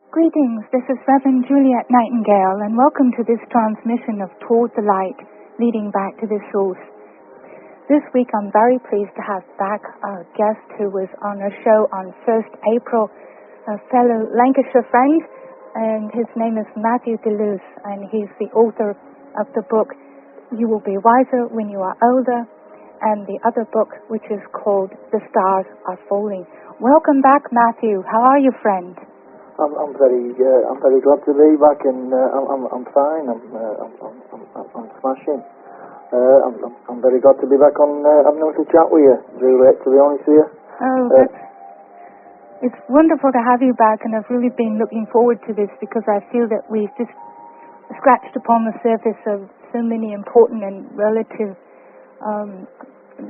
Greetings, this is Reverend Juliet Nightingale, and welcome to this transmission of Toward the Light, leading back to the source. This week I'm very pleased to have back our guest who was on a show on 1st April, a fellow Lancashire friend, and his name is Matthew Delooze, and he's the author of the book You Will Be Wiser When You Are Older, and the other book which is called The Stars Are Falling. Welcome back, Matthew. How are you, friend? I'm very glad to be back, and I'm fine. I'm smashing. I'm very glad to be back on having a little chat with you, Juliet. To be honest with you. It's wonderful to have you back, and I've really been looking forward to this because I feel that we've just scratched upon the surface of so many important and relative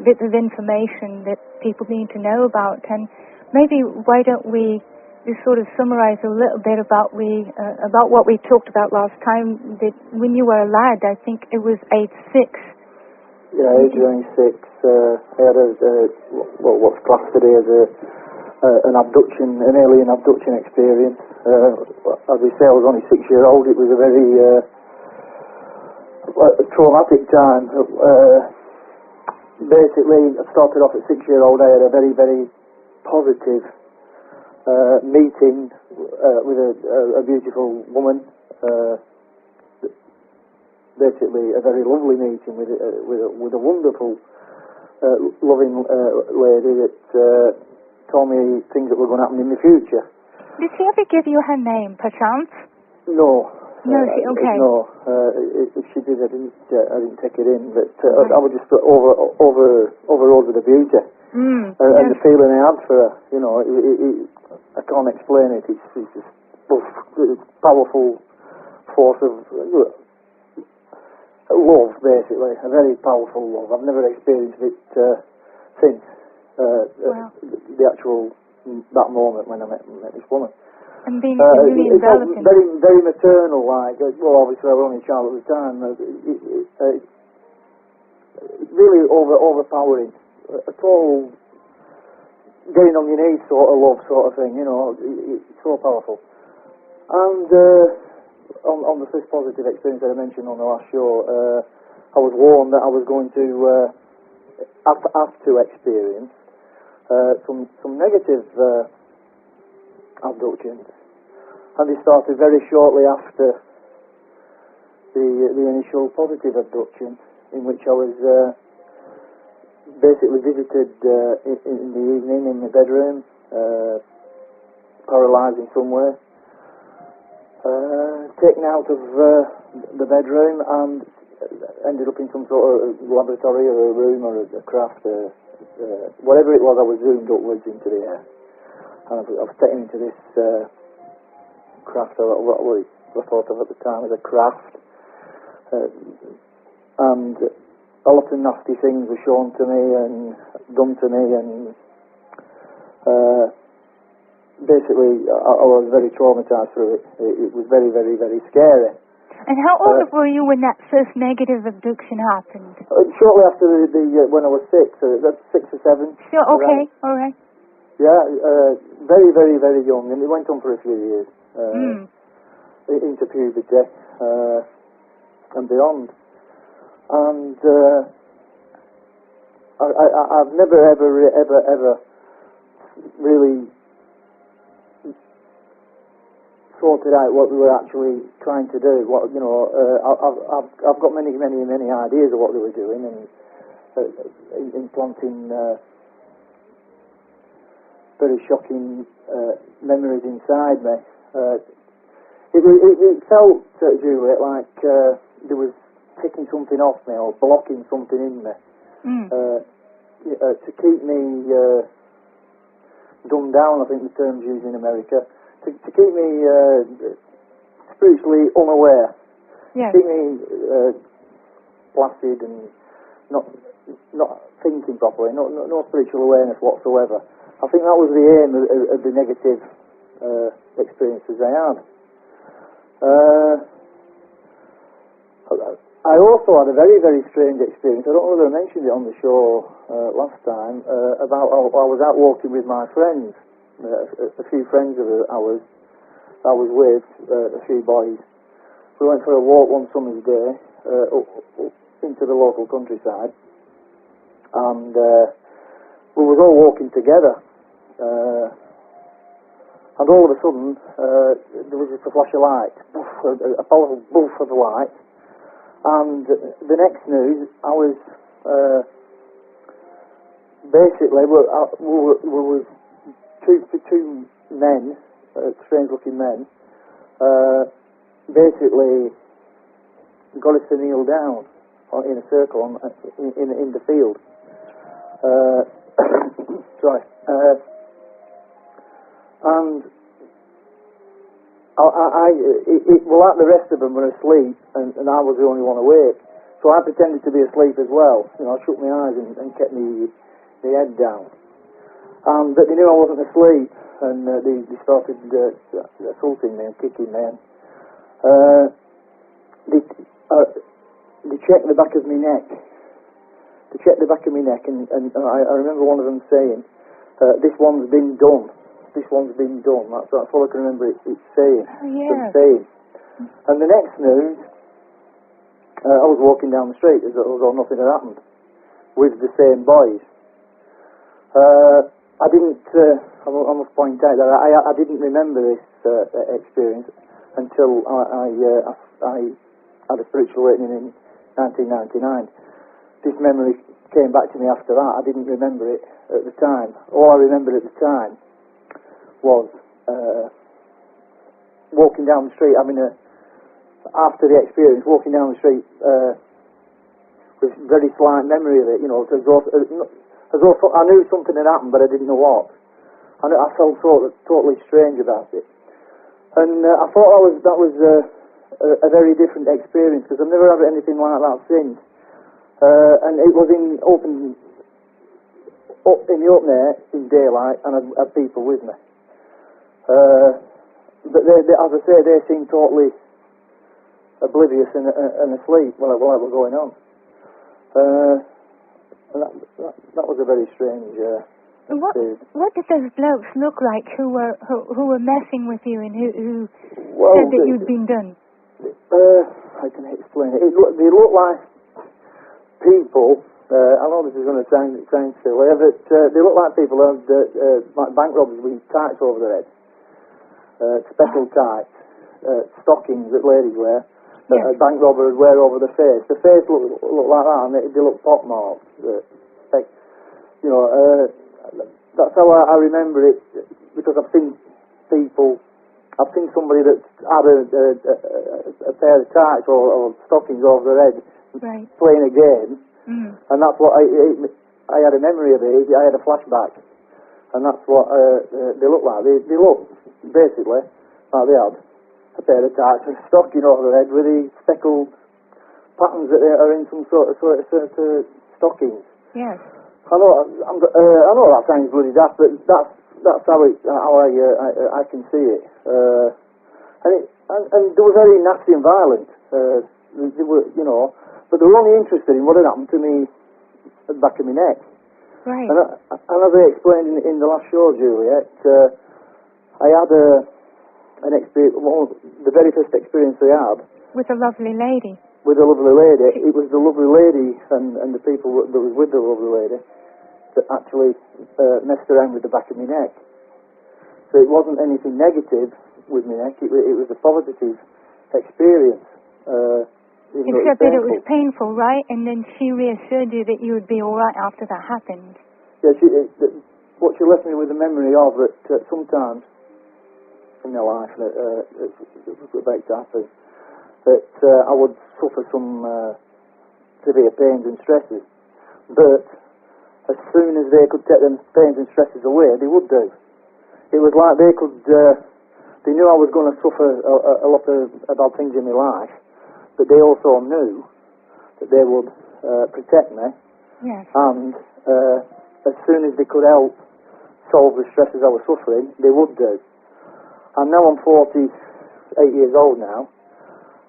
bits of information that people need to know about. And maybe why don't we just sort of summarize a little bit about what we talked about last time, that when you were a lad, I think it was age 6. Yeah, age 6. I had what's classed today as an alien abduction experience. As we say, I was only 6-year-old. It was a very traumatic time. Basically, I started off at 6-year-old. I had a very, very positive meeting with a beautiful woman, basically a very lovely meeting with a wonderful, loving lady that told me things that were going to happen in the future. Did she ever give you her name, perchance? No. No, okay. No, if she did, I didn't take it in, but I was just overawed with the beauty. And the feeling I had for her, you know, I can't explain it. It's just a powerful force of love, basically, a very powerful love. I've never experienced it since the actual that moment when I met this woman. And being really enveloping. Very, very maternal, like. Well, obviously I was only a child at the time. Really overpowering. A total getting on your knees sort of love sort of thing, you know. It's so powerful. And on the first positive experience that I mentioned on the last show, I was warned that I was going to have to experience some negative abductions, and they started very shortly after the initial positive abduction, in which I was basically visited in the evening in my bedroom, paralysed in some way, taken out of the bedroom and ended up in some sort of laboratory or a room or a craft, whatever it was. I was zoomed upwards into the air, and I was taken into this craft, or what I thought of at the time as a craft, and a lot of nasty things were shown to me and done to me, and basically I was very traumatised through it. It was very, very, very scary. And how old were you when that first negative abduction happened? Shortly after when I was 6, that's 6 or 7. Sure, okay, all right. Yeah, very, very, very young, and it went on for a few years, into puberty and beyond. And I've never, ever really sorted out what we were actually trying to do. What, you know, I've got many ideas of what they were doing, and implanting very shocking memories inside me. It felt, Juliet, like there was taking something off me or blocking something in me to keep me dumbed down, I think the term's used in America, to keep me spiritually unaware, keep me placid and not thinking properly, no spiritual awareness whatsoever. I think that was the aim of the negative experiences I had. I also had a very, very strange experience. I don't know whether I mentioned it on the show last time, about I was out walking with my friends, a few friends of ours, I was with a few boys. We went for a walk one summer's day up into the local countryside, and we was all walking together. And all of a sudden, there was just a flash of light, a powerful boof of light. And the next news, I was basically we were two men, strange-looking men. Basically, got us to kneel down in a circle in the field. Sorry. And the rest of them were asleep, and I was the only one awake. So I pretended to be asleep as well. You know, I shut my eyes and kept my head down. And they knew I wasn't asleep, and they started assaulting me and kicking me. They checked the back of my neck. They checked the back of my neck, and I remember one of them saying, "This one's been done. This one's been done." That's all I can remember it saying. Oh, yeah. Saying. And the next news, I was walking down the street as though nothing had happened, with the same boys. I didn't. I must point out that I didn't remember this experience until I had a spiritual awakening in 1999. This memory came back to me after that. I didn't remember it at the time. All I remembered at the time was walking down the street, after the experience, walking down the street with very slight memory of it, you know, as though I knew something had happened, but I didn't know what. And I felt totally strange about it. And I thought that was a very different experience, because I've never had anything like that since. And it was in the open air, in daylight, and I had people with me. But as I say, they seemed totally oblivious and asleep while it was going on. And that was a very strange experience. What did those blokes look like who were messing with you and who said that you'd been done? How can I explain it? They look like people. I know this is going to sound silly, but they look like people who had like bank robbers with tights over their heads, speckled tights, stockings that ladies wear. Yes. A bank robber would wear over the face. The face looked like that, and they look pockmarked. You know, that's how I remember it, because I've seen somebody that had a pair of tights or stockings over their head, right, playing a game, and that's what I had a memory of it. I had a flashback, and that's what they look like. They look basically like they had a pair of tights and stocking over their head with the speckled patterns that are in some sort of stockings. Yes. I know that sounds bloody daft, but that's how I can see it. And they were very nasty and violent. They were, you know, but they were only interested in what had happened to me at the back of my neck. Right. And as I explained in the last show, Juliet, I had an experience. Well, the very first experience I had with a lovely lady. With a lovely lady. It was the lovely lady and the people that was with the lovely lady that actually messed around with the back of my neck. So it wasn't anything negative with my neck. It was a positive experience. Except that it was painful, right? And then she reassured you that you would be all right after that happened. Yeah, what she left me with a memory of that sometimes in my life that it was about to happen, that I would suffer some severe pains and stresses, but as soon as they could take them pains and stresses away, they would do. It was like they knew I was going to suffer a lot of bad things in my life, but they also knew that they would protect me. Yes. And as soon as they could help solve the stresses I was suffering, they would do. And now I'm 48 years old now.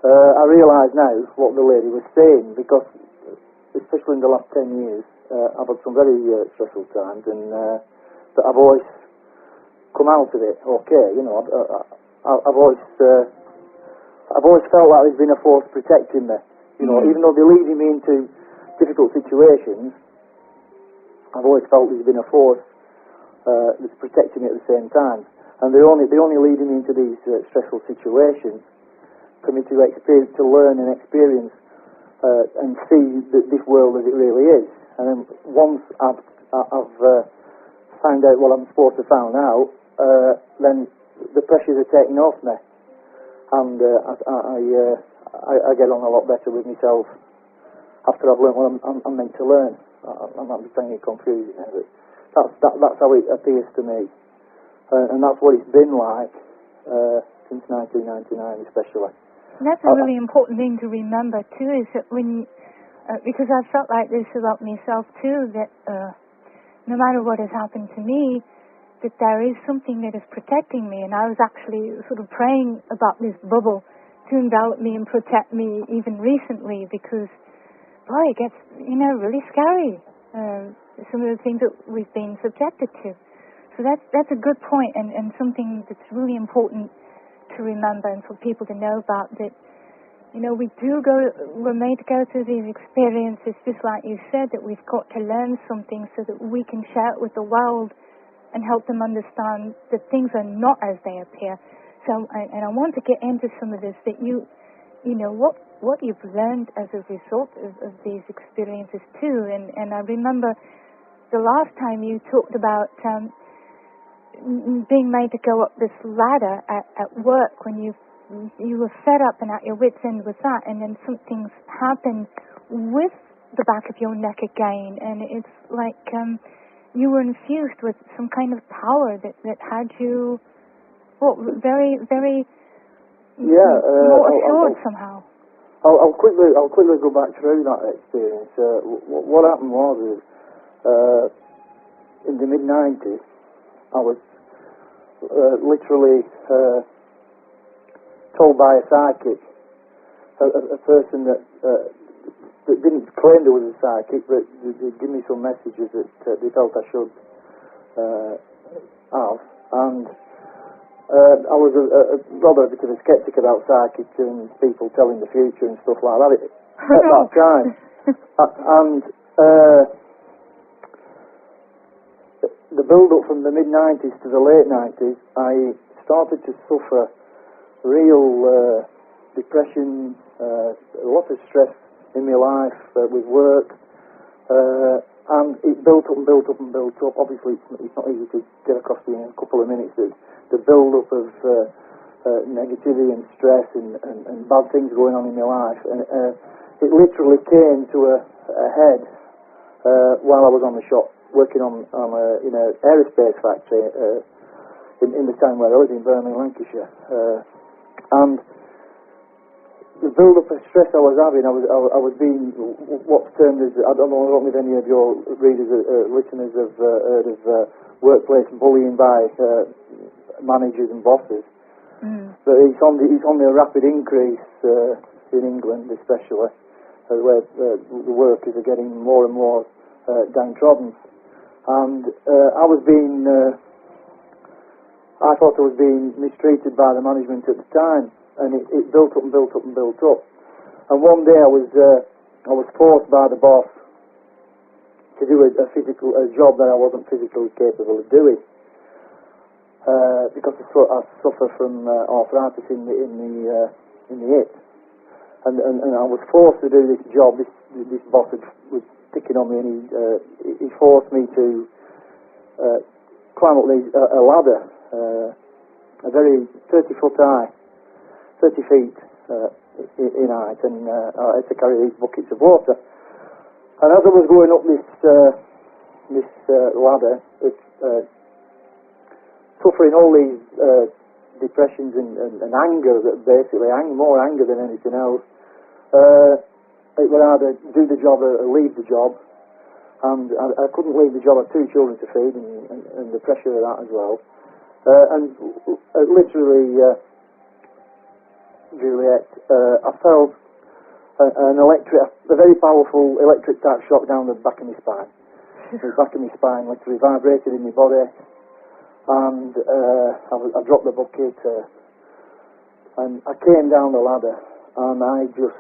I realise now what the lady was saying, because especially in the last 10 years, I've had some very stressful times, and but I've always come out of it okay. You know, I've always felt like there's been a force protecting me. You know, even though they're leading me into difficult situations, I've always felt there's been a force that's protecting me at the same time. And they're only leading me into these stressful situations for me to experience, to learn and experience and see this world as it really is. And then once I've found out what I'm supposed to find out, then the pressures are taken off me, and I get on a lot better with myself after I've learned what I'm meant to learn. I might be finding it confusing, but that's how it appears to me, and that's what it's been like since 1999, especially. And that's a really important thing to remember too, is that when, because I've felt like this about myself too, that no matter what has happened to me, that there is something that is protecting me. And I was actually sort of praying about this bubble to envelop me and protect me even recently, because, boy, it gets, really scary, some of the things that we've been subjected to. So that's a good point, and something that's really important to remember and for people to know about, that, we're made to go through these experiences, just like you said, that we've got to learn something so that we can share it with the world and help them understand that things are not as they appear. So, and I want to get into some of this, that what you've learned as a result of these experiences too. And I remember the last time you talked about being made to go up this ladder at work, when you were fed up and at your wits' end with that, and then something's happened with the back of your neck again, and it's like you were infused with some kind of power that had you, very, very more assured somehow. I'll quickly go back through that experience. What happened was in the mid-90s, I was literally told by a psychic, a person that didn't claim there was a psychic, but they give me some messages that they felt I should have. And I was rather a bit of a sceptic about psychics and people telling the future and stuff like that at that time. And the build-up from the mid-90s to the late 90s, I started to suffer real depression, a lot of stress in my life with work, and it built up and built up and built up. Obviously, it's not easy to get across in a couple of minutes. The build-up of negativity and stress and bad things going on in my life, and it literally came to a head while I was on the shop working on in an aerospace factory in the town where I was, in Birmingham, Lancashire. And the build-up of stress I was having, I was being what's termed as, I don't know if any of your readers, listeners have heard of workplace bullying by managers and bosses. But it's on the rapid increase in England, especially, where the workers are getting more and more downtrodden. And I thought I was being mistreated by the management at the time, and it built up and built up and built up. And one day I was forced by the boss to do a job that I wasn't physically capable of doing, because I suffer from arthritis in the hip, and I was forced to do this job. This boss was picking on me, and he forced me to climb up a ladder, a very 30 feet in height, and I had to carry these buckets of water. And as I was going up this ladder, suffering all these depressions and anger, that basically more anger than anything else, it would either do the job or leave the job. And I couldn't leave the job. I had 2 children to feed, and the pressure of that as well. And literally, Juliet, I felt a very powerful electric type shock down the back of my spine. The back of my spine literally vibrated in my body, and I dropped the bucket. And I came down the ladder, and I just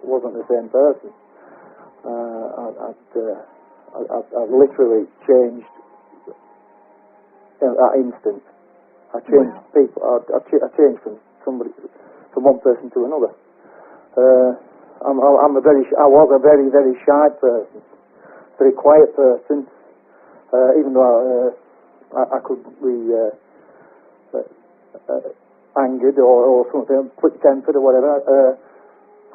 wasn't the same person. I'd literally changed at that instant. I changed people. I changed from one person to another. I was a very, very shy person, very quiet person. Even though I could be angered or something, quick-tempered or whatever,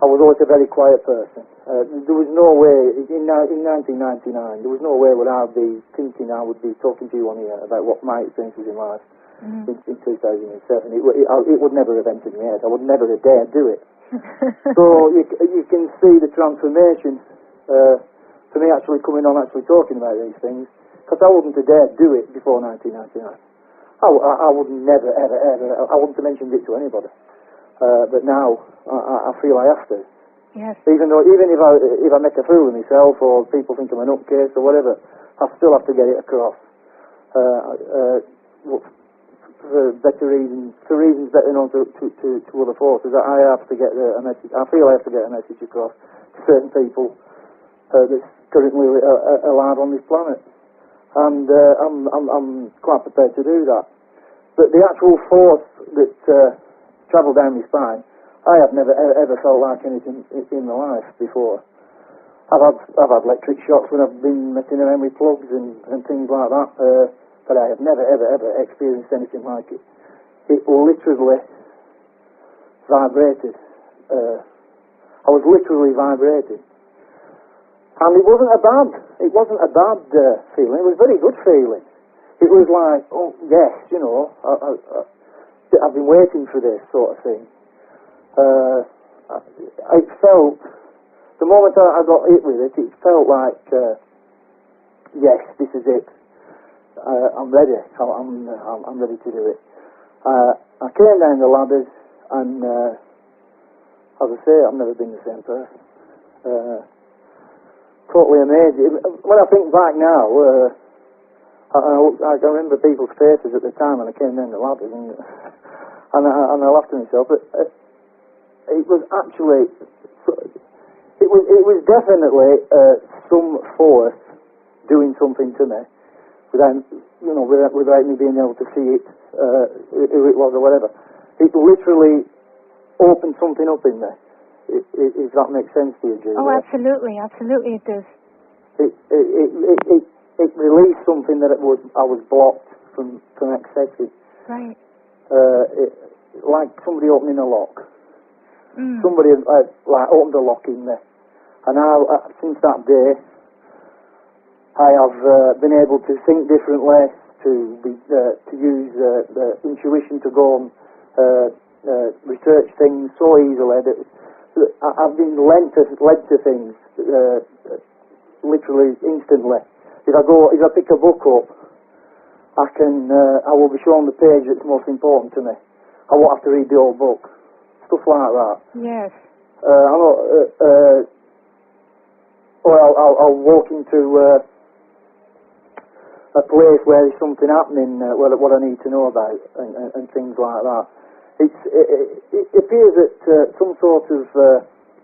I was always a very quiet person. There was no way, in 1999, there was no way would I be thinking I would be talking to you on here about what my experiences in life in 2007. It would never have entered my head. I would never have dared do it. So you can see the transformation for me actually coming on, actually talking about these things, because I wouldn't have dared do it before 1999. I would never, ever, ever, I wouldn't have mentioned it to anybody. But now, I feel I have to. Yes. Even if I make a fool of myself, or people think I'm a nutcase or whatever, I still have to get it across. For better reasons, for reasons better known to other forces, I have to get a message. I feel I have to get a message across to certain people that's currently alive on this planet, and I'm quite prepared to do that. But the actual force that travelled down my spine, I have never ever felt like anything in my life before. I've had electric shocks when I've been messing around with plugs and things like that, but I have never ever experienced anything like it. It literally vibrated. I was literally vibrating, and it wasn't a bad feeling. It was a very good feeling. It was like, oh yes, you know, I've been waiting for this sort of thing. It felt, the moment I got hit with it, it felt like, yes, this is it. I'm ready. I'm ready to do it. I came down the ladders, and as I say, I've never been the same person. Totally amazing. When I think back now, I can remember people's faces at the time when I came down the ladders, and I laughed to myself. But it was actually, it was definitely some force doing something to me, without me being able to see it, who it was or whatever. It literally opened something up in me. If that makes sense to you, Juliet. Oh, absolutely it does. It released something that I was blocked from accessing. Right. Like somebody opening a lock. Mm. Somebody like opened a lock in me, and since that day, I have been able to think differently, to use the intuition to go and research things so easily that I've been led to things literally instantly. If I pick a book up, I will be shown the page that's most important to me. I won't have to read the whole book. Stuff like that. Yes. Or I'll walk into a place where there's something happening, what I need to know about, and things like that. It appears that some sort of,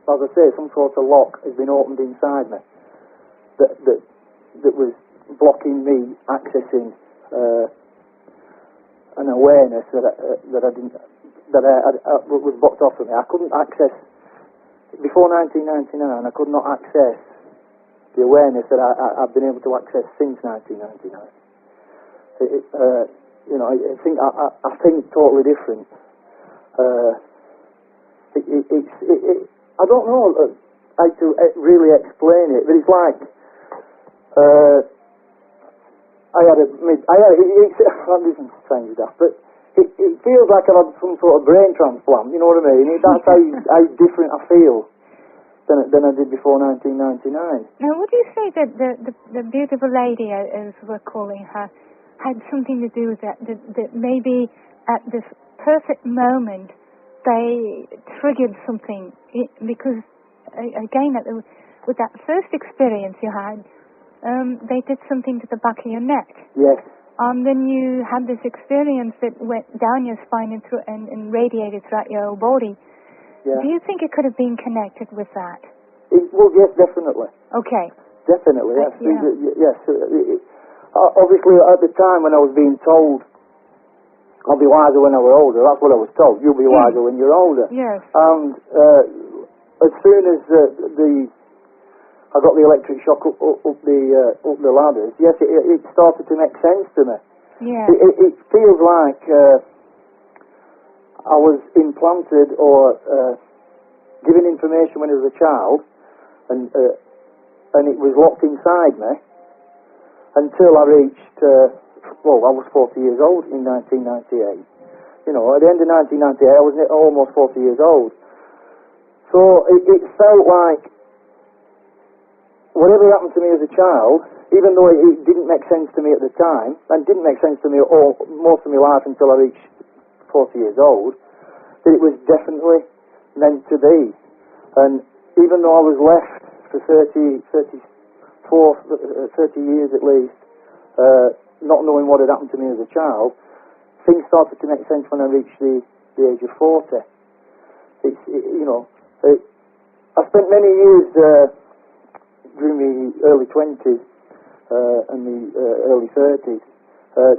as I say, some sort of lock has been opened inside me that was blocking me accessing an awareness that was blocked off from me. I couldn't access before 1999. I could not access the awareness that I've been able to access since 1999. I think totally different. I don't know how to really explain it, but it's like this sounds daft, but it feels like I've had some sort of brain transplant. You know what I mean? That's how different I feel than I did before 1999. Now, would you say that the beautiful lady, as we're calling her, had something to do with that maybe at this perfect moment they triggered something? Because, again, with that first experience you had, they did something to the back of your neck. Yes. then you had this experience that went down your spine and radiated throughout your whole body. Yeah. Do you think it could have been connected with that? Well, yes, definitely. Okay. Definitely, yes. Yeah. Yes. Obviously, at the time when I was being told, I'll be wiser when I were older, that's what I was told. You'll be wiser when you're older. Yes. And as soon as I got the electric shock up the ladders, yes, it started to make sense to me. Yeah. It feels like I was implanted or given information when I was a child, and it was locked inside me until I reached, I was 40 years old in 1998. You know, at the end of 1998, I was almost 40 years old. So it felt like whatever happened to me as a child, even though it didn't make sense to me at the time, and didn't make sense to me most of my life until I reached 40 years old, that it was definitely meant to be. And even though I was left for 30 years at least, not knowing what had happened to me as a child, things started to make sense when I reached the age of 40. I spent many years during the early 20s and the early 30s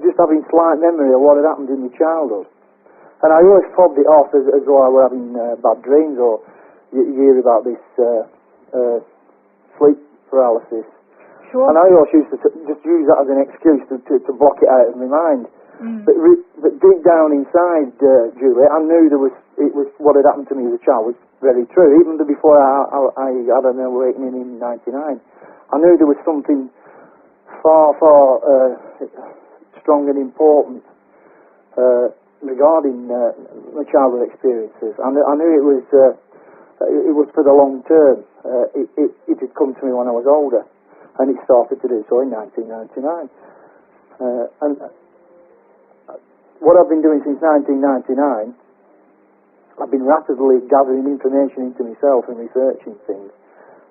just having slight memory of what had happened in my childhood. And I always fobbed it off as though I were having bad dreams, or you hear about this sleep paralysis. Sure. And I always used to just use that as an excuse to block it out of my mind. Mm. But deep down inside, Juliet, I knew it was what had happened to me as a child was very true. Even before I had an awakening in '99, I knew there was something far strong and important regarding my childhood experiences. I knew it was for the long term. It had come to me when I was older, and it started to do so in 1999. And what I've been doing since 1999, I've been rapidly gathering information into myself and researching things,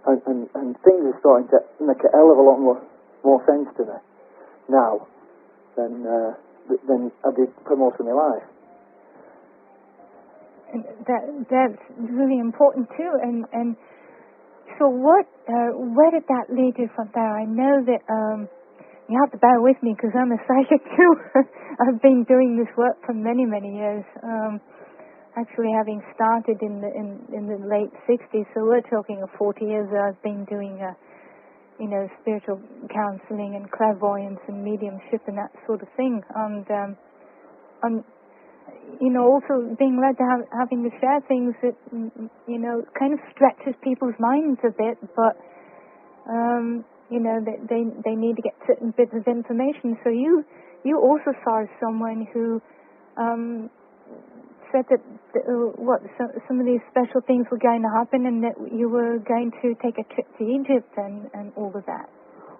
and things are starting to make a hell of a lot more sense to me now than I did for most of my life. And that's really important too. And so where did that lead you from there? I know that you have to bear with me because I'm a psychic too. I've been doing this work for many years. Actually, having started in the late 60s, so we're talking of 40 years. I've been doing spiritual counseling and clairvoyance and mediumship and that sort of thing. And also being led to having to share things that kind of stretches people's minds a bit, but they need to get certain bits of information. So you also saw someone who said that some of these special things were going to happen, and that you were going to take a trip to Egypt and all of that.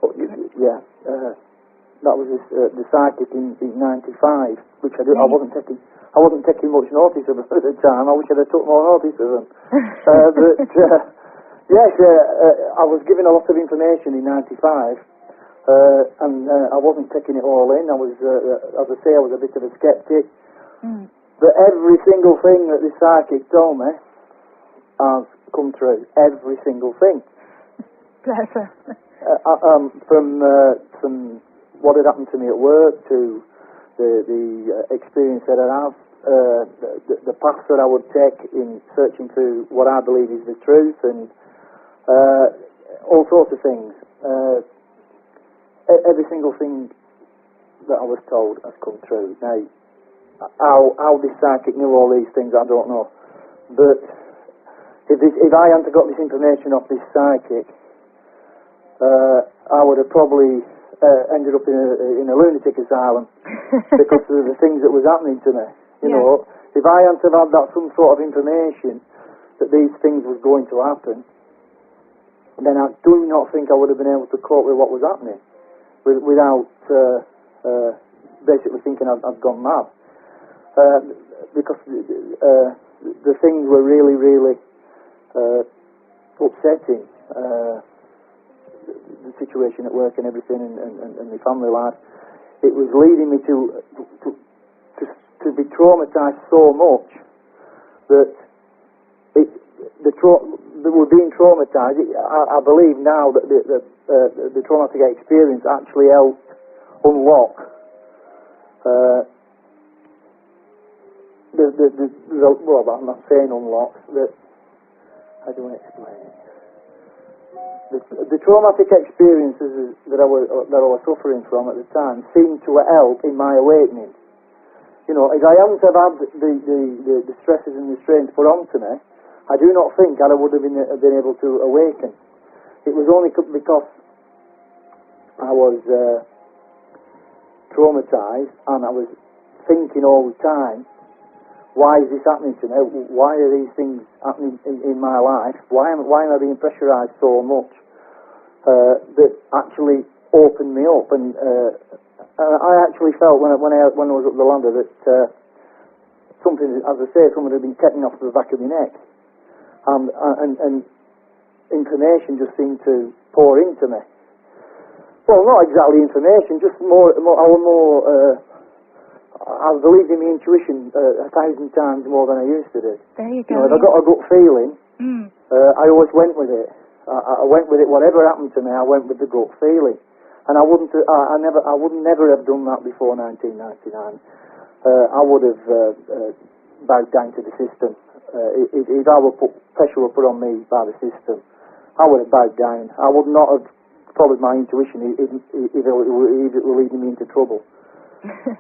Oh, yeah, that was the psychic in '95, which I wasn't taking much notice of at the time. I wish I'd have took more notice of them. Yes, I was given a lot of information in '95, and I wasn't taking it all in. I was, as I say, I was a bit of a skeptic. Mm. But every single thing that the psychic told me has come true. Every single thing. Bless her. From what had happened to me at work to the experience that I have, the path that I would take in searching for what I believe is the truth, and all sorts of things. Every single thing that I was told has come true. Now, how this psychic knew all these things, I don't know. But if I hadn't got this information off this psychic, I would have probably ended up in a lunatic asylum because of the things that was happening to me. You know, if I hadn't have had that some sort of information that these things was going to happen, then I do not think I would have been able to cope with what was happening without basically thinking I'd gone mad. Because the things were really upsetting. The situation at work and everything, and my family life. it was leading me to be traumatized so much that that we're being traumatized. I believe now that the traumatic experience actually helped unlock well, I'm not saying unlock. How do I explain it? The traumatic experiences that I was suffering from at the time seemed to help in my awakening. You know, if I hadn't have had the stresses and the strains put onto me, I do not think I would have been able to awaken. It was only because I was traumatized and I was thinking all the time, why is this happening to me? Why are these things happening in my life? Why am I being pressurized so much? That actually opened me up, and I actually felt when I was up the ladder that something, as I say, someone had been cutting off the back of my neck, and information just seemed to pour into me. Well, not exactly information, just I believed in my intuition 1,000 times more than I used to do. There you go. You know, if I got a gut feeling, I always went with it. I went with it. Whatever happened to me, I went with the gut feeling. And I wouldn't never have done that before 1999. I would have bowed down to the system. If pressure were put on me by the system, I would have bowed down. I would not have followed my intuition if it were leading me into trouble.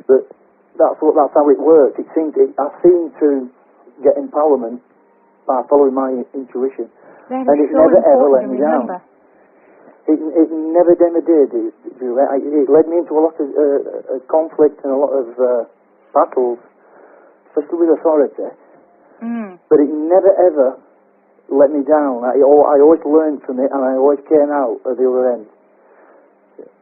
But that's how it worked. I seemed to get empowerment by following my intuition, and it never ever let me down. It never did. It led me into a lot of conflict and a lot of battles, especially with authority. But it never ever let me down. I always learned from it, and I always came out at the other end.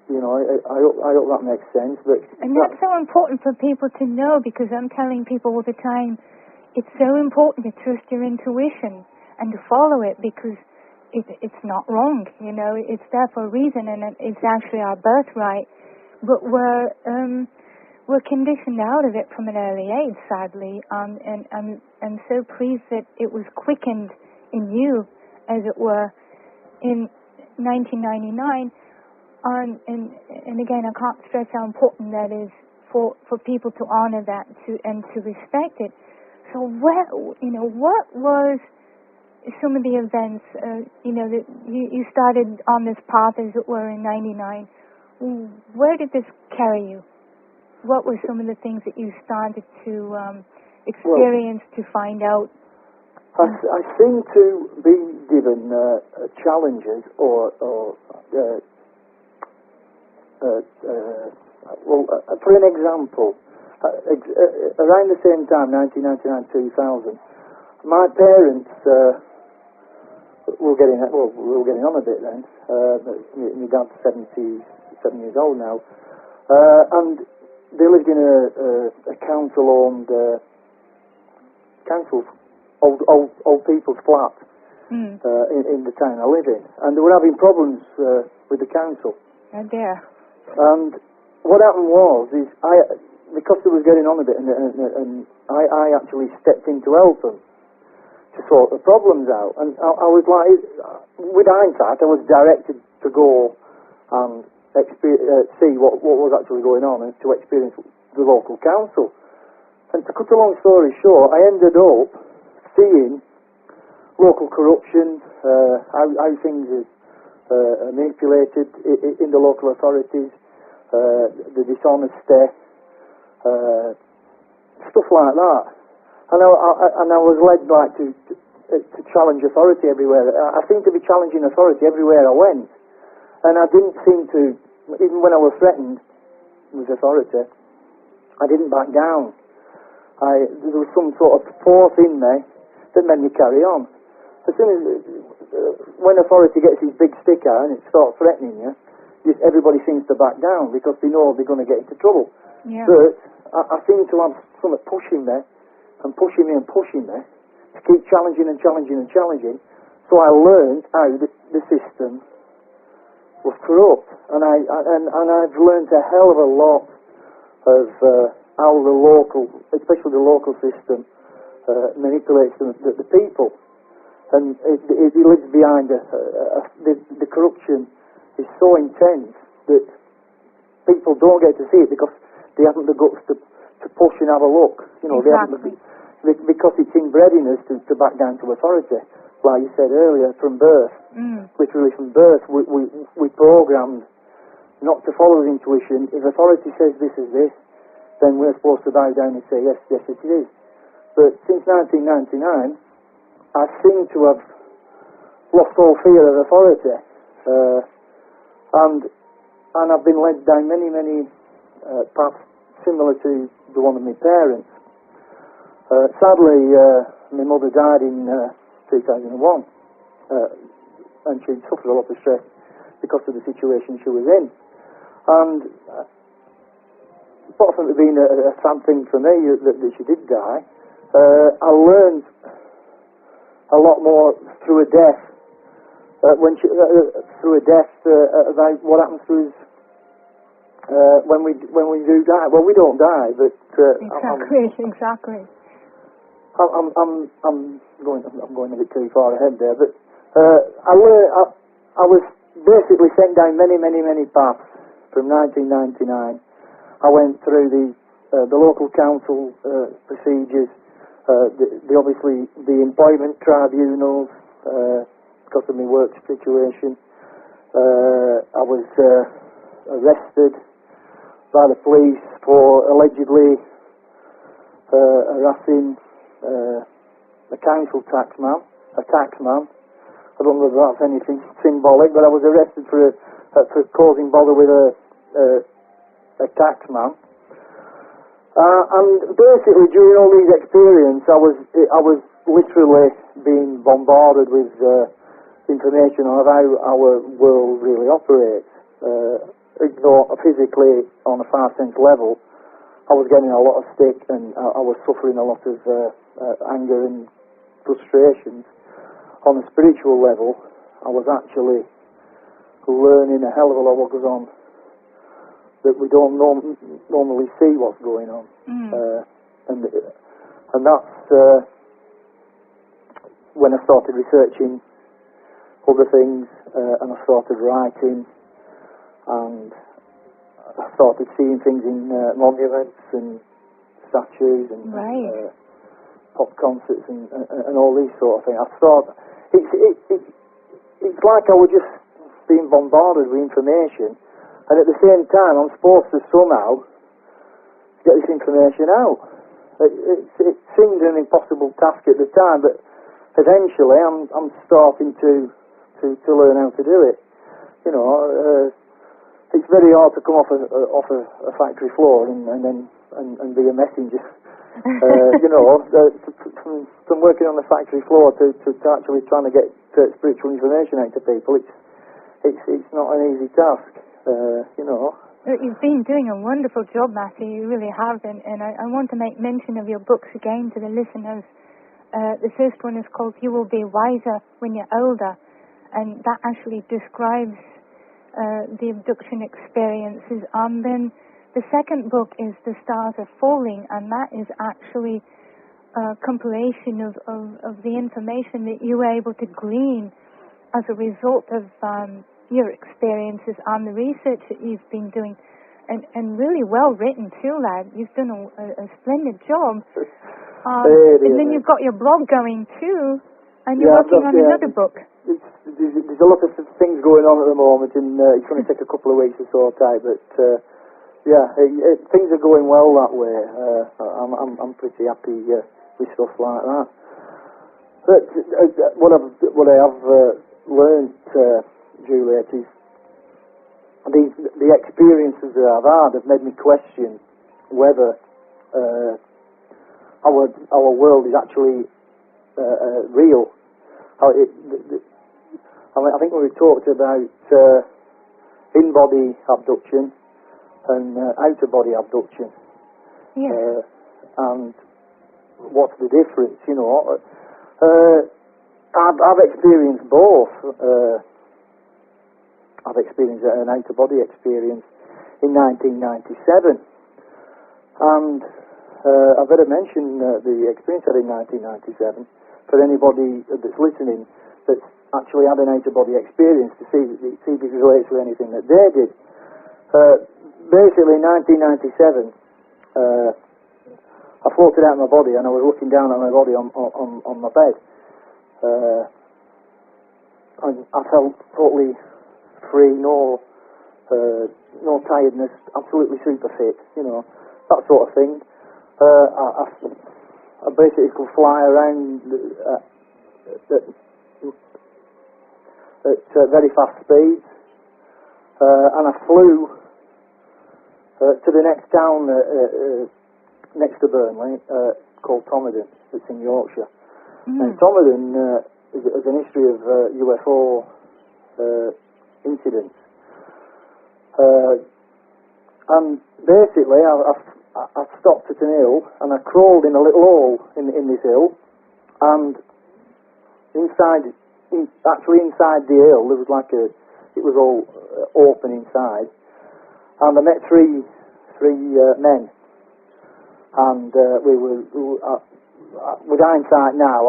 You know, I hope that makes sense. And that's so important for people to know, because I'm telling people all the time, it's so important to trust your intuition and to follow it, because it's not wrong. You know, it's there for a reason, and it's actually our birthright. But we're conditioned out of it from an early age, sadly. And I'm so pleased that it was quickened in you, as it were, in 1999. And again, I can't stress how important that is for people to honor that and to respect it. So what was some of the events, that you started on this path, as it were, in 99. Where did this carry you? What were some of the things that you started to experience, to find out? I seem to be given challenges or for an example, around the same time, 1999-2000, my parents were getting on a bit then. My dad's 77 years old now, and they lived in a council-owned old people's flat in the town I live in, and they were having problems with the council. Oh dear. And what happened was, because they was getting on a bit, and I actually stepped in to help them to sort the problems out. And I was like, with hindsight, I was directed to go and see what was actually going on, and to experience the local council. And to cut a long story short, I ended up seeing local corruption, how things are manipulated in the local authorities, the dishonesty, stuff like that. And I was led to challenge authority everywhere. I seemed to be challenging authority everywhere I went, and I didn't seem to, even when I was threatened with authority, I didn't back down. There was some sort of force in me that made me carry on. As soon as when authority gets his big stick out and it starts threatening you, everybody seems to back down because they know they're going to get into trouble. Yeah. But I seem to have something pushing me and pushing me and pushing me to keep challenging and challenging and challenging. So I learned how the system was corrupt, and I've learned a hell of a lot of how the local, especially the local system, manipulates the people. And it lives behind the corruption is so intense that people don't get to see it because they haven't the guts to push and have a look. You know, exactly. because it's inbred in us to back down to authority. Like you said earlier, from birth, literally from birth, we programmed not to follow the intuition. If authority says this is this, then we're supposed to bow down and say yes, yes it is. But since 1999, I seem to have lost all fear of authority, and I've been led down many paths similar to the one of my parents. Sadly, my mother died in 2001, and she suffered a lot of stress because of the situation she was in. And apart from it being a sad thing for me that she did die, I learned a lot more through a death. Through a death about what happens to us when we do die. Well, we don't die, but exactly. I'm going a bit too far ahead there, but I was basically sent down many paths from 1999. I went through the local council procedures, obviously the employment tribunals because of my work situation. I was arrested by the police for allegedly harassing a council taxman. I don't know if that's anything symbolic, but I was arrested for causing bother with a taxman. And basically, during all these experiences, I was literally being bombarded with information on how our world really operates. Though physically, on a 5 sense level, I was getting a lot of stick, and I was suffering a lot of anger and frustrations. On a spiritual level, I was actually learning a hell of a lot what goes on that we don't normally see what's going on. And that's when I started researching other things, and I started writing, and I started seeing things in monuments and statues and pop concerts and all these sort of things. I thought it's like I was just being bombarded with information, and at the same time I'm supposed to somehow get this information out. It seemed an impossible task at the time, but eventually I'm starting to learn how to do it. You know, it's very hard to come off a factory floor and be a messenger. You know, from working on the factory floor to actually trying to get spiritual information out to people, it's not an easy task. You know. You've been doing a wonderful job, Matthew. You really have, and I want to make mention of your books again to the listeners. The first one is called "You Will Be Wiser When You're Older," and that actually describes the abduction experiences. And then the second book is "The Stars Are Falling," and that is actually a compilation of the information that you were able to glean as a result of your experiences and the research that you've been doing, and really well written too, lad. You've done a splendid job. And then you've got your blog going too, and you're working on another book. There's a lot of things going on at the moment, and it's going to take a couple of weeks to sort out, but things are going well that way. I'm pretty happy with stuff like that. But what I have learned, Juliet, is the experiences that I've had have made me question whether our world is actually real. I think we talked about in-body abduction and out-of-body abduction. Yes. And what's the difference, you know? I've experienced both. I've experienced an out-of-body experience in 1997. And I better mention the experience I had in 1997 for anybody that's listening that's actually had an out-of-body experience to see if it relates to anything that they did. Basically, in 1997, I floated out of my body and I was looking down at my body on my bed. And I felt totally free, no tiredness, absolutely super fit, that sort of thing. I basically could fly around at very fast speeds, and I flew to the next town next to Burnley, called Tomerden, that's in Yorkshire. And Tomerden has an history of UFO incidents. And basically, I stopped at an hill and I crawled in a little hole in this hill, and actually inside the hill there was it was all open inside, and I met three men, and with hindsight now,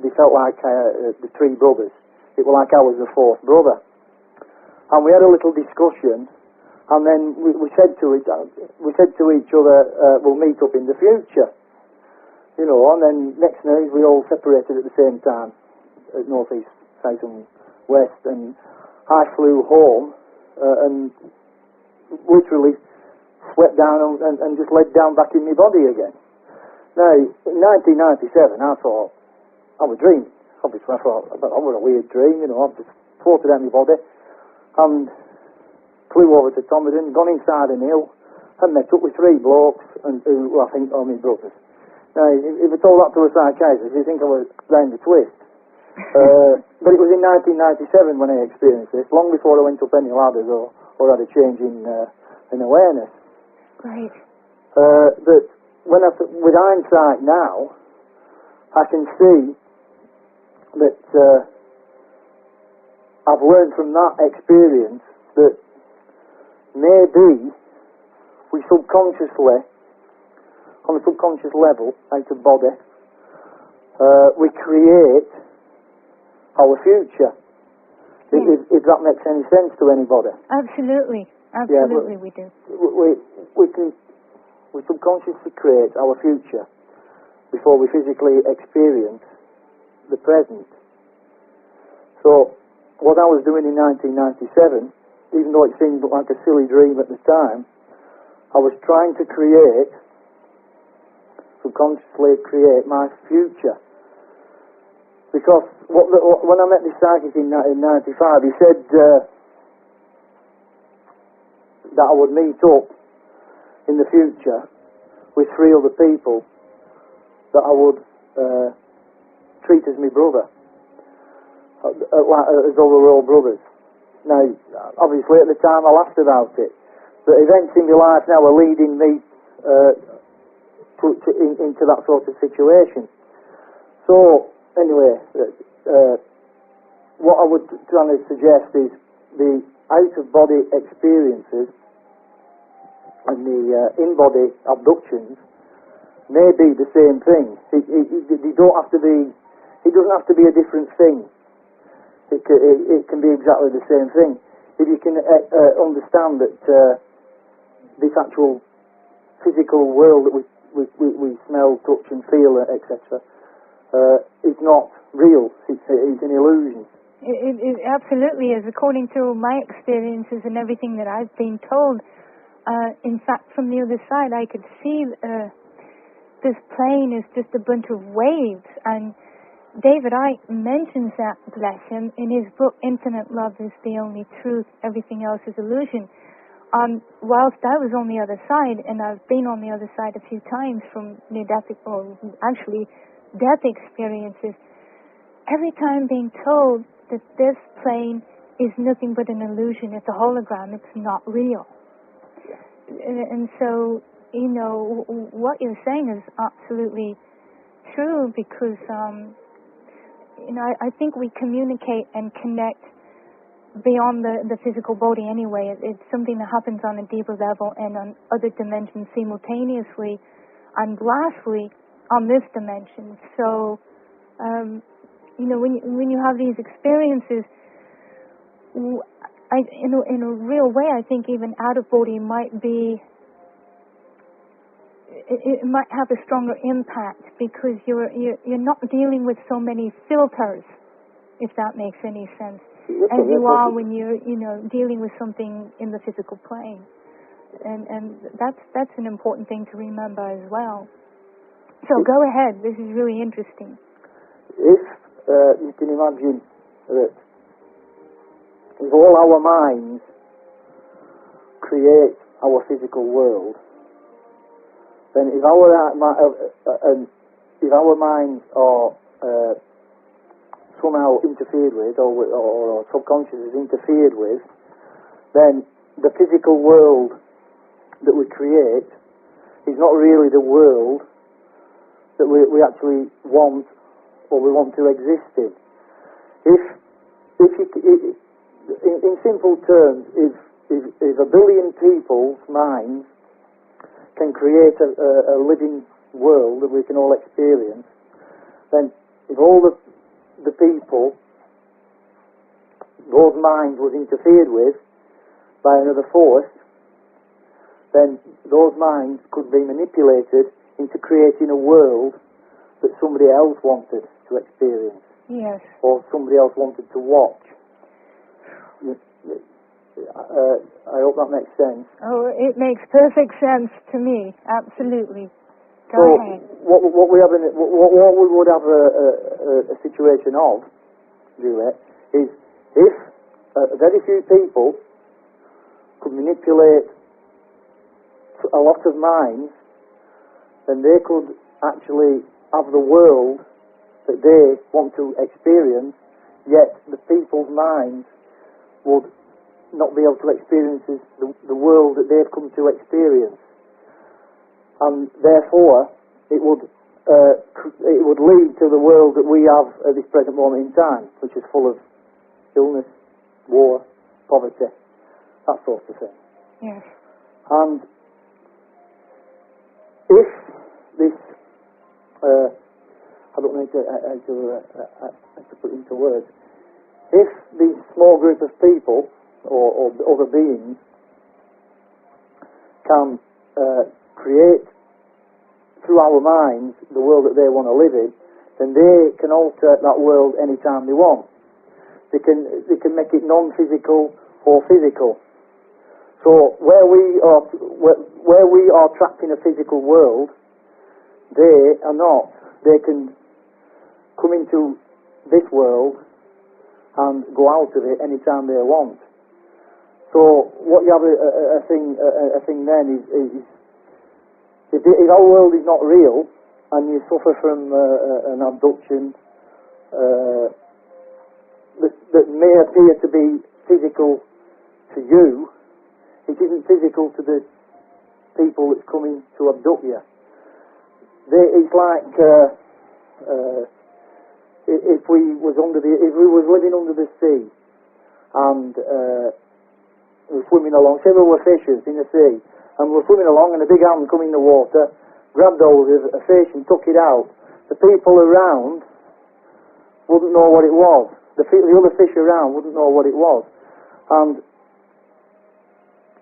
they felt like the three brothers. It was like I was the fourth brother, and we had a little discussion. And then we said to each other, we'll meet up in the future, and then next news we all separated at the same time, at north, east, south and west, and I flew home and literally swept down and just laid down back in my body again. Now, in 1997, I thought, I was dreaming. Obviously, I thought, that was a weird dream, I've just floated out of my body, and flew over to Tomerden, gone inside an hill, and met up with three blokes, who I think are my brothers. Now, if I told that to a psychiatrist, you'd think I was round the twist. But it was in 1997 when I experienced this, long before I went up any ladders or had a change in awareness. Right. But with hindsight now, I can see that I've learned from that experience that maybe we subconsciously, on a subconscious level, out of body, we create our future. If that makes any sense to anybody. Absolutely, we do. We subconsciously create our future before we physically experience the present. So, what I was doing in 1997, even though it seemed like a silly dream at the time, I was trying to subconsciously create my future. Because when I met this psychic in 1995, he said that I would meet up in the future with three other people that I would treat as my brother, as though we were all brothers. Now, obviously at the time I laughed about it, but events in my life now are leading me into that sort of situation. So, anyway, what I would try to suggest is the out-of-body experiences and the in-body abductions may be the same thing. They don't have to be. It doesn't have to be a different thing. It can be exactly the same thing. If you can understand that this actual physical world that we smell, touch and feel, etc., is not real. It's an illusion. It absolutely is, according to my experiences and everything that I've been told. In fact, from the other side, I could see this plane is just a bunch of waves, and David Icke mentions that, bless him, in his book, Infinite Love is the Only Truth, Everything Else is Illusion. Whilst I was on the other side, and I've been on the other side a few times from near-death, or actually death experiences, every time being told that this plane is nothing but an illusion, it's a hologram, it's not real. And so, what you're saying is absolutely true, because I think we communicate and connect beyond the physical body anyway. It's something that happens on a deeper level and on other dimensions simultaneously, and lastly on this dimension. So, when you have these experiences, in a real way, I think even out of body might be. It might have a stronger impact because you're not dealing with so many filters, if that makes any sense, as you are when you're dealing with something in the physical plane, and that's an important thing to remember as well. So go ahead. This is really interesting. If you can imagine that if all our minds create our physical world, then if our minds are somehow interfered with, or subconscious is interfered with, then the physical world that we create is not really the world that we actually want, or we want to exist in. In simple terms, if 1 billion people's minds can create a living world that we can all experience, then if all the people, those minds was interfered with by another force, then those minds could be manipulated into creating a world that somebody else wanted to experience. Yes. Or somebody else wanted to watch. I hope that makes sense. Oh, it makes perfect sense to me. Absolutely. Go ahead. What we would have a situation of, Juliet, is if very few people could manipulate a lot of minds, then they could actually have the world that they want to experience, yet the people's minds would not be able to experience the world that they've come to experience, and therefore it would lead to the world that we have at this present moment in time, which is full of illness, war, poverty, that sort of thing. Yes. And if this, I don't know how to put it into words, if this small group of people or other beings can create through our minds the world that they want to live in, then they can alter that world anytime they want. They can make it non-physical or physical. So where we are trapped in a physical world, they are not. They can come into this world and go out of it anytime they want. So what you have a thing then is if our world is not real and you suffer from an abduction that may appear to be physical to you, it isn't physical to the people that's coming to abduct you. It's like if we was living under the sea and we're swimming along, say we were fishers in the sea, and we're swimming along and a big hand come in the water, grabbed hold of a fish and took it out. The people around wouldn't know what it was. The other fish around wouldn't know what it was. And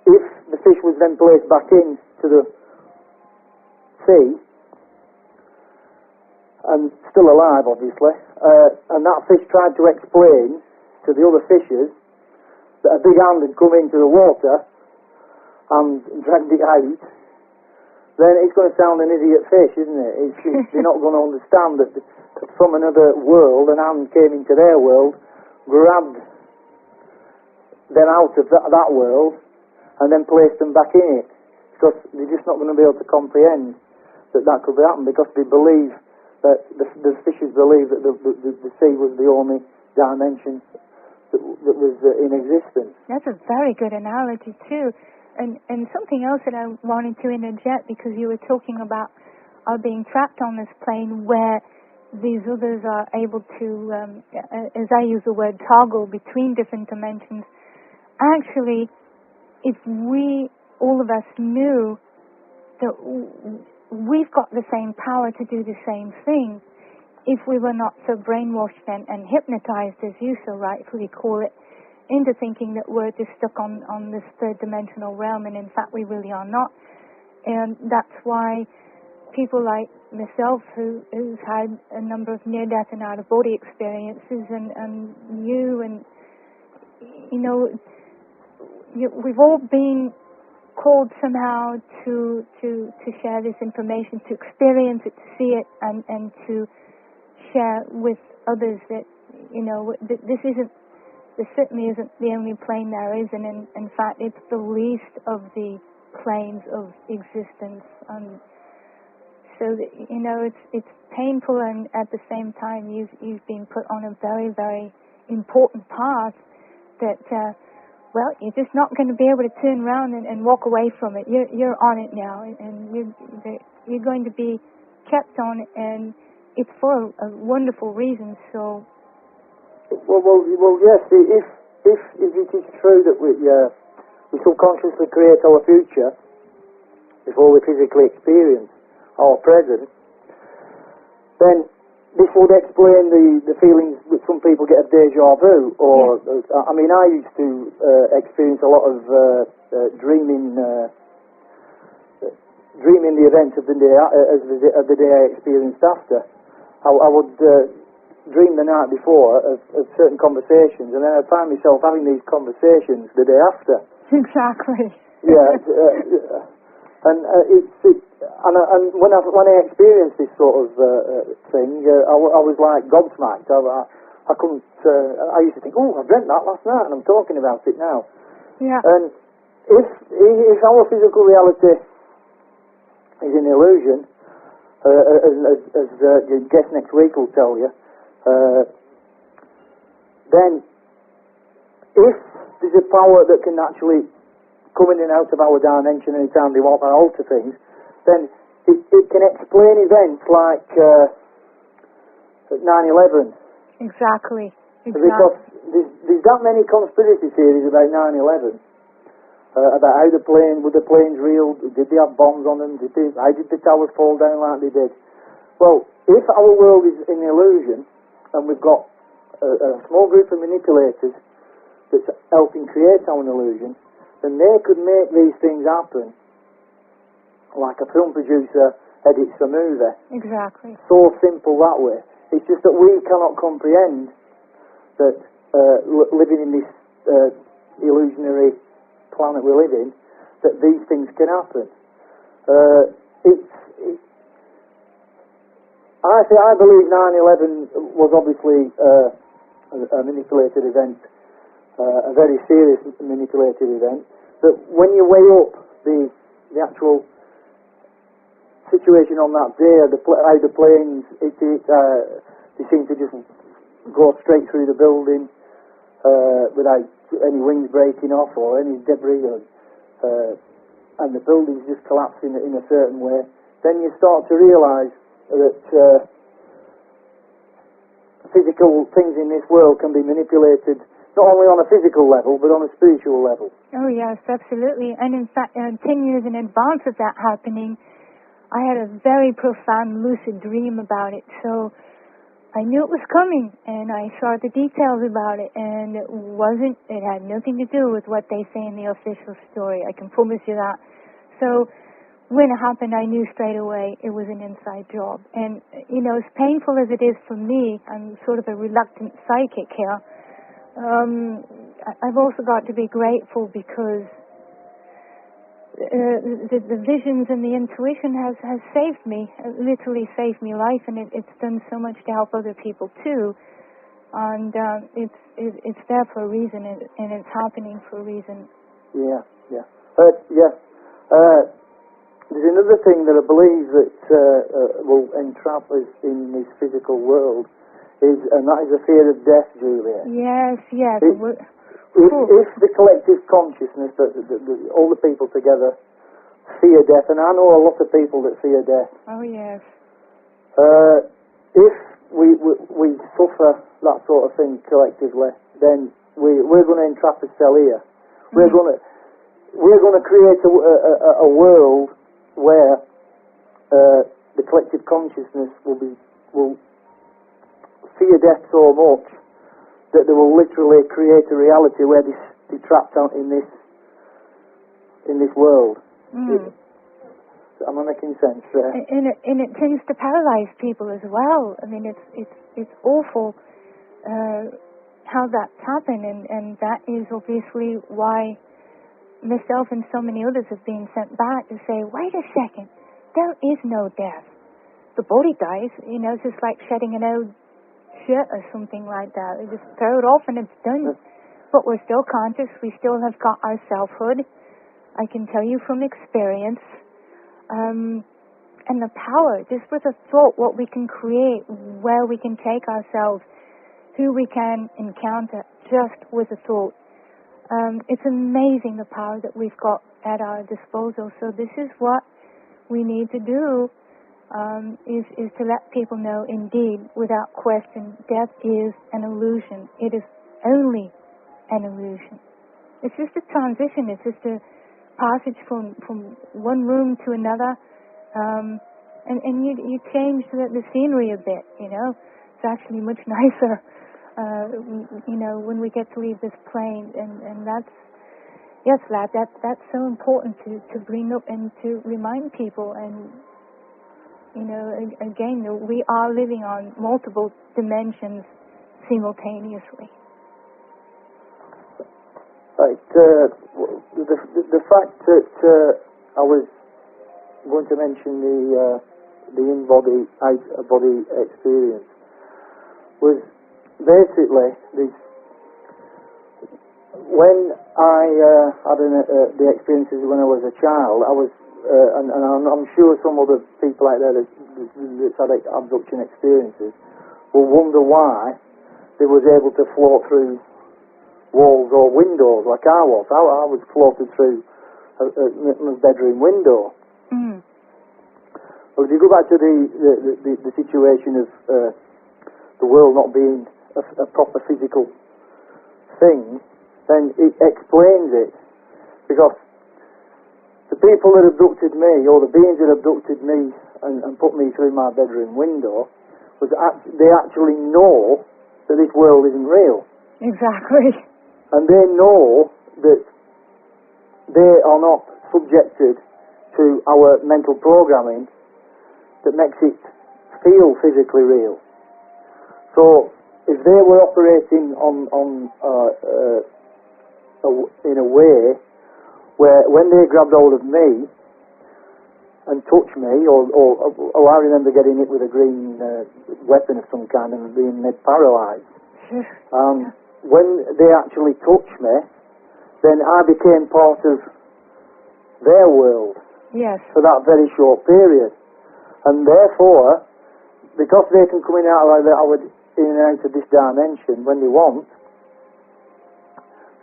if the fish was then placed back into the sea, and still alive obviously, and that fish tried to explain to the other fishers that a big hand had come into the water and dragged it out, then it's going to sound an idiot fish, isn't it? They're not going to understand that from another world an hand came into their world, grabbed them out of that world, and then placed them back in it, because they're just not going to be able to comprehend that could be happening, because they believe that the fishers believe that the sea was the only dimension that was in existence. That's a very good analogy too, and something else that I wanted to interject, because you were talking about being trapped on this plane where these others are able to, as I use the word, toggle between different dimensions. Actually, if we, all of us, knew that we've got the same power to do the same thing, if we were not so brainwashed and hypnotized, as you so rightfully call it, into thinking that we're just stuck on this third dimensional realm, and in fact we really are not. And that's why people like myself, who's had a number of near-death and out-of-body experiences, and you, and we've all been called somehow to share this information, to experience it, to see it, and to share with others that this certainly isn't the only plane there is, and in fact it's the least of the planes of existence. So that, it's painful, and at the same time you've been put on a very, very important path that you're just not going to be able to turn around and walk away from it. You're on it now, and you're going to be kept on it, and it's for a wonderful reason. So well, yes. If it is true that we subconsciously create our future before we physically experience our present, then this would explain the feelings that some people get of deja vu. Or, yes. I mean, I used to experience a lot of dreaming the events of the day of the day I experienced after. I would dream the night before of certain conversations, and then I'd find myself having these conversations the day after. Exactly. Yeah. And when I experienced this sort of thing, I was like gobsmacked. I couldn't. I used to think, I dreamt that last night, and I'm talking about it now. Yeah. And if our physical reality is an illusion, as the guest next week will tell you, then if there's a power that can actually come in and out of our dimension anytime they want and alter things, then it can explain events like 9/11. Exactly. Because there's that many conspiracy theories about 9/11, about how were the planes real, did they have bombs on them, how did the towers fall down like they did. Well, if our world is an illusion, and we've got a small group of manipulators that's helping create our illusion, then they could make these things happen like a film producer edits a movie. Exactly. So simple that way. It's just that we cannot comprehend that living in this illusionary planet we live in, that these things can happen. I believe 9/11 was obviously a manipulated event, a very serious manipulated event. But when you weigh up the actual situation on that day, how the planes, they seem to just go straight through the building without any wings breaking off or any debris, and the buildings just collapsing in a certain way, then you start to realise that physical things in this world can be manipulated not only on a physical level but on a spiritual level. Oh yes, absolutely. And in fact, 10 years in advance of that happening, I had a very profound lucid dream about it. So I knew it was coming, and I saw the details about it, and it had nothing to do with what they say in the official story. I can promise you that. So when it happened, I knew straight away it was an inside job. And, as painful as it is for me, I'm sort of a reluctant psychic here. I've also got to be grateful because the visions and the intuition has saved me, literally saved me life, and it's done so much to help other people too. And it's there for a reason, and it's happening for a reason. Yeah. There's another thing that I believe that will entrap us in this physical world, and that is the fear of death, Juliet. Yes. If the collective consciousness, that all the people together fear death, and I know a lot of people that fear death. Oh yes. If we suffer that sort of thing collectively, then we're going to entrap ourselves here. We're going to create a world where the collective consciousness will fear death so much that they will literally create a reality where they're trapped out in this world. Am I making sense there? And it tends to paralyze people as well. I mean, it's awful how that's happened, and that is obviously why myself and so many others have been sent back to say, wait a second, there is no death. The body dies, it's just like shedding an old shirt or something like that. You just throw it off and it's done. But we're still conscious. We still have got our selfhood. I can tell you from experience. And the power, just with a thought, what we can create, where we can take ourselves, who we can encounter just with a thought. It's amazing the power that we've got at our disposal. So this is what we need to do, is to let people know, indeed, without question, death is an illusion. It is only an illusion. It's just a transition. It's just a passage from one room to another, and you change the scenery a bit. It's actually much nicer, when we get to leave this plane, and that's, yes, lad, that's so important to bring up and to remind people. And again, we are living on multiple dimensions simultaneously. Right, the fact that I was going to mention the in-body, out-body experience was basically this. When I had the experiences when I was a child, I was, and I'm sure some other people out there that's had abduction experiences will wonder why they was able to float through walls or windows like I was. I was floated through my bedroom window. Well, if you go back to the situation of the world not being a proper physical thing, then it explains it. Because the people that abducted me, or the beings that abducted me and put me through my bedroom window, they actually know that this world isn't real. Exactly. And they know that they are not subjected to our mental programming that makes it feel physically real. So if they were operating in a way where when they grabbed hold of me and touched me, or I remember getting hit with a green weapon of some kind and being made paralysed. When they actually touched me, then I became part of their world. Yes. For that very short period. And therefore, because they can come in and out of this dimension when they want,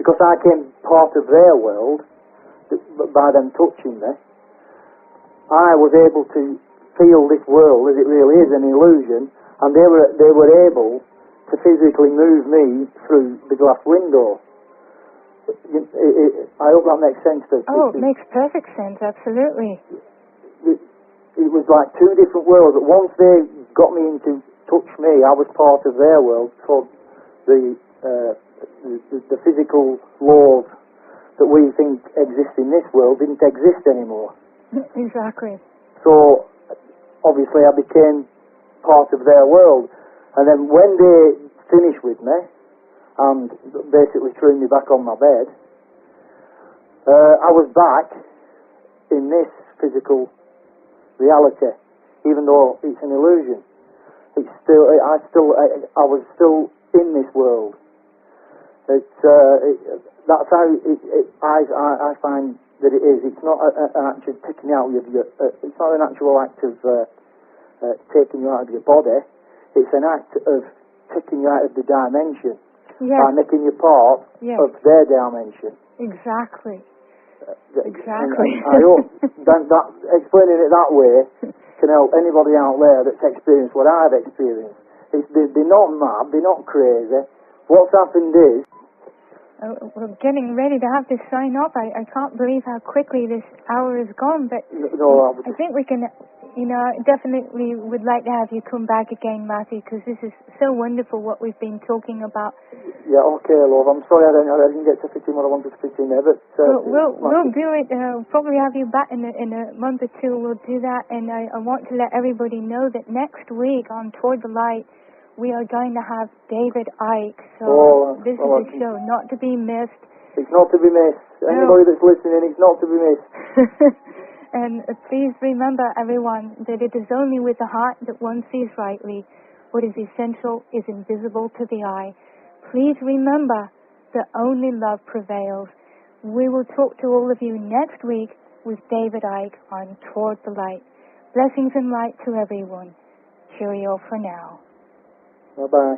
because I became part of their world by them touching me, I was able to feel this world as it really is, an illusion, and they were able to physically move me through the glass window. I hope that makes sense. It makes perfect sense, absolutely. It was like two different worlds. But once they got me in to touch me, I was part of their world. So the physical laws that we think exist in this world didn't exist anymore. Exactly. So obviously I became part of their world. And then when they finished with me and basically threw me back on my bed, I was back in this physical reality, even though it's an illusion. I was still in this world. That's how I find that it is. It's not an actual taking out of your. It's not an actual act of taking you out of your body. It's an act of taking you out of the dimension, by making you part of their dimension. Exactly. Exactly. And I hope that explaining it that way can help anybody out there that's experienced what I've experienced. they're not mad, they're not crazy. What's happened is... we're getting ready to have to sign off. I can't believe how quickly this hour is gone, but I think we can, definitely would like to have you come back again, Matthew, because this is so wonderful what we've been talking about. Yeah, okay, love. I'm sorry I didn't get to fit in what I wanted to fit in there, but... we'll do it. Probably have you back in a month or two. We'll do that, and I want to let everybody know that next week on Toward the Light, we are going to have David Icke. So this is a show not to be missed. It's not to be missed. Anybody that's listening, it's not to be missed. And please remember, everyone, that it is only with the heart that one sees rightly. What is essential is invisible to the eye. Please remember that only love prevails. We will talk to all of you next week with David Icke on Toward the Light. Blessings and light to everyone. Cheerio for now. Bye-bye.